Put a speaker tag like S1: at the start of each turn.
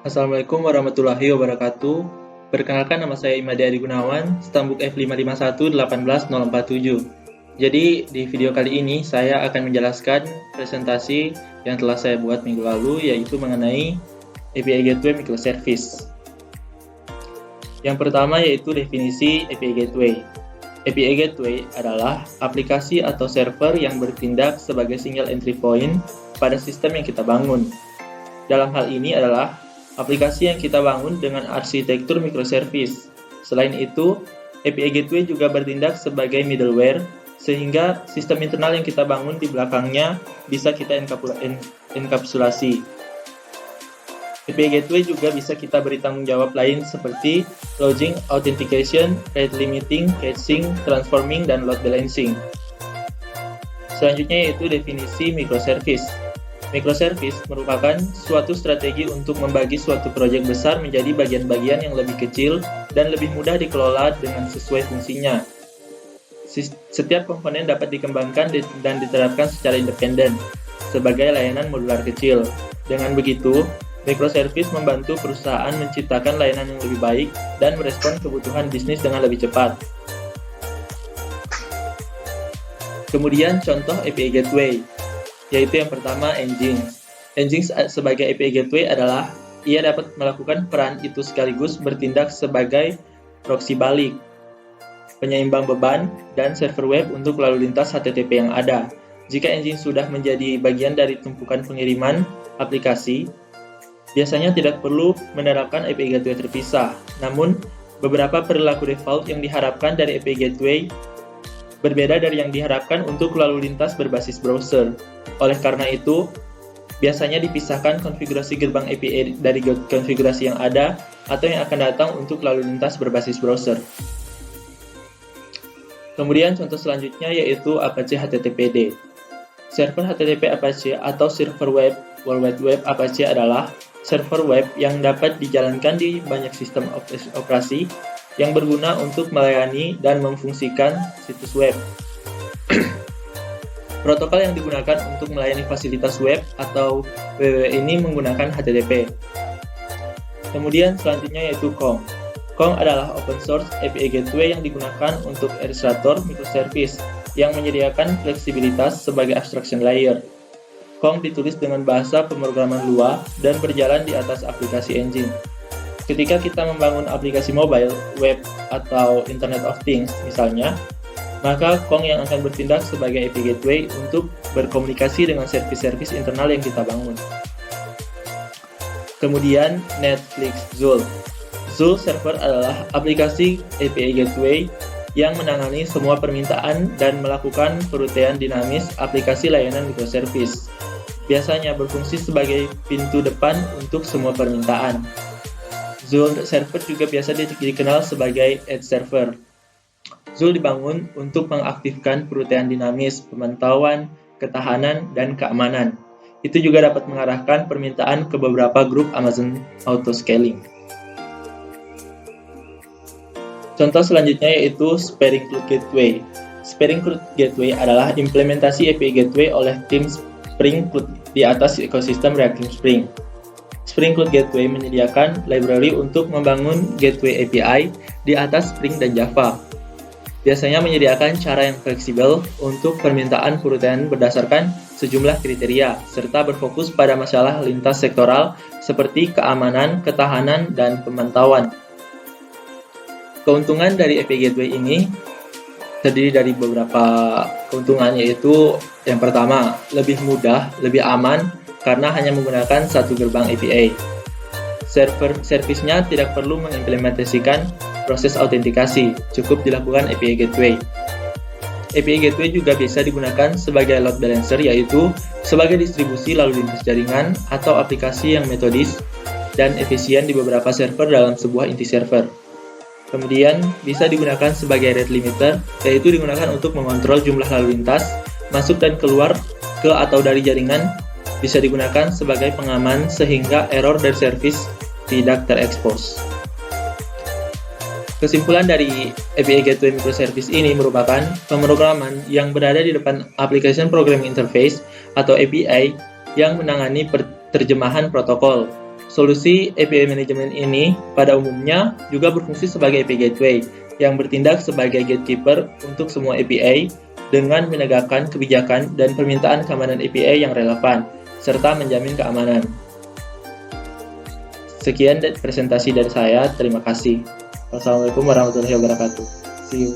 S1: Assalamualaikum warahmatullahi wabarakatuh. Perkenalkan, nama saya Imadi Adi Gunawan, stambuk F551-18047. Jadi di video kali ini saya akan menjelaskan presentasi yang telah saya buat minggu lalu, yaitu mengenai API Gateway Microservice. Yang pertama yaitu definisi API Gateway. API Gateway adalah aplikasi atau server yang bertindak sebagai single entry point pada sistem yang kita bangun. Dalam hal ini adalah aplikasi yang kita bangun dengan arsitektur microservice. Selain itu, API Gateway juga bertindak sebagai middleware, sehingga sistem internal yang kita bangun di belakangnya bisa kita enkapsulasi. API Gateway juga bisa kita beri tanggung jawab lain seperti logging, authentication, rate limiting, caching, transforming, dan load balancing. Selanjutnya yaitu definisi microservice. Microservice merupakan suatu strategi untuk membagi suatu proyek besar menjadi bagian-bagian yang lebih kecil dan lebih mudah dikelola dengan sesuai fungsinya. Setiap komponen dapat dikembangkan dan diterapkan secara independen sebagai layanan modular kecil. Dengan begitu, microservice membantu perusahaan menciptakan layanan yang lebih baik dan merespon kebutuhan bisnis dengan lebih cepat. Kemudian contoh API Gateway, yaitu yang pertama Nginx. Nginx sebagai API Gateway adalah ia dapat melakukan peran itu sekaligus bertindak sebagai proxy balik, penyeimbang beban, dan server web untuk lalu lintas HTTP yang ada. Jika Nginx sudah menjadi bagian dari tumpukan pengiriman aplikasi, biasanya tidak perlu menerapkan API Gateway terpisah. Namun, beberapa perilaku default yang diharapkan dari API Gateway berbeda dari yang diharapkan untuk lalu lintas berbasis browser. Oleh karena itu, biasanya dipisahkan konfigurasi gerbang API dari konfigurasi yang ada atau yang akan datang untuk lalu lintas berbasis browser. Kemudian contoh selanjutnya yaitu Apache HTTPD. Server HTTP Apache atau server web World Wide Web Apache adalah server web yang dapat dijalankan di banyak sistem operasi yang berguna untuk melayani dan memfungsikan situs web. Protokol yang digunakan untuk melayani fasilitas web atau WWW ini menggunakan HTTP. Kemudian selanjutnya yaitu Kong. Kong adalah open source API Gateway yang digunakan untuk administrator microservice yang menyediakan fleksibilitas sebagai abstraction layer. Kong ditulis dengan bahasa pemrograman Lua dan berjalan di atas aplikasi engine. Ketika kita membangun aplikasi mobile, web, atau Internet of Things misalnya, maka Kong yang akan bertindak sebagai API Gateway untuk berkomunikasi dengan servis-servis internal yang kita bangun. Kemudian Netflix Zool. Zool Server adalah aplikasi API Gateway yang menangani semua permintaan dan melakukan perutaian dinamis aplikasi layanan microservice. Biasanya berfungsi sebagai pintu depan untuk semua permintaan. Zool Server juga biasa dikenal sebagai Edge Server. Zool dibangun untuk mengaktifkan perutaian dinamis, pemantauan, ketahanan, dan keamanan. Itu juga dapat mengarahkan permintaan ke beberapa grup Amazon Autoscaling. Contoh selanjutnya yaitu Spring Cloud Gateway. Spring Cloud Gateway adalah implementasi API Gateway oleh tim Spring Cloud di atas ekosistem Reactive Spring. Spring Cloud Gateway menyediakan library untuk membangun gateway API di atas Spring dan Java. Biasanya menyediakan cara yang fleksibel untuk permintaan perutaian berdasarkan sejumlah kriteria, serta berfokus pada masalah lintas sektoral seperti keamanan, ketahanan, dan pemantauan. Keuntungan dari API Gateway ini terdiri dari beberapa keuntungan, yaitu yang pertama, lebih mudah, lebih aman karena hanya menggunakan satu gerbang API. Servisnya tidak perlu mengimplementasikan proses autentikasi, cukup dilakukan API Gateway. API Gateway juga bisa digunakan sebagai load balancer, yaitu sebagai distribusi lalu lintas jaringan atau aplikasi yang metodis dan efisien di beberapa server dalam sebuah inti server. Kemudian bisa digunakan sebagai rate limiter, yaitu digunakan untuk mengontrol jumlah lalu lintas masuk dan keluar ke atau dari jaringan. Bisa digunakan sebagai pengaman sehingga error dari service tidak terekspos. Kesimpulan dari API Gateway Microservice ini merupakan pemrograman yang berada di depan Application Programming Interface atau API yang menangani terjemahan protokol, Solusi API Management ini pada umumnya juga berfungsi sebagai API Gateway yang bertindak sebagai gatekeeper untuk semua API dengan menegakkan kebijakan dan permintaan keamanan API yang relevan, serta menjamin keamanan. Sekian presentasi dari saya, terima kasih. Wassalamualaikum warahmatullahi wabarakatuh. See you.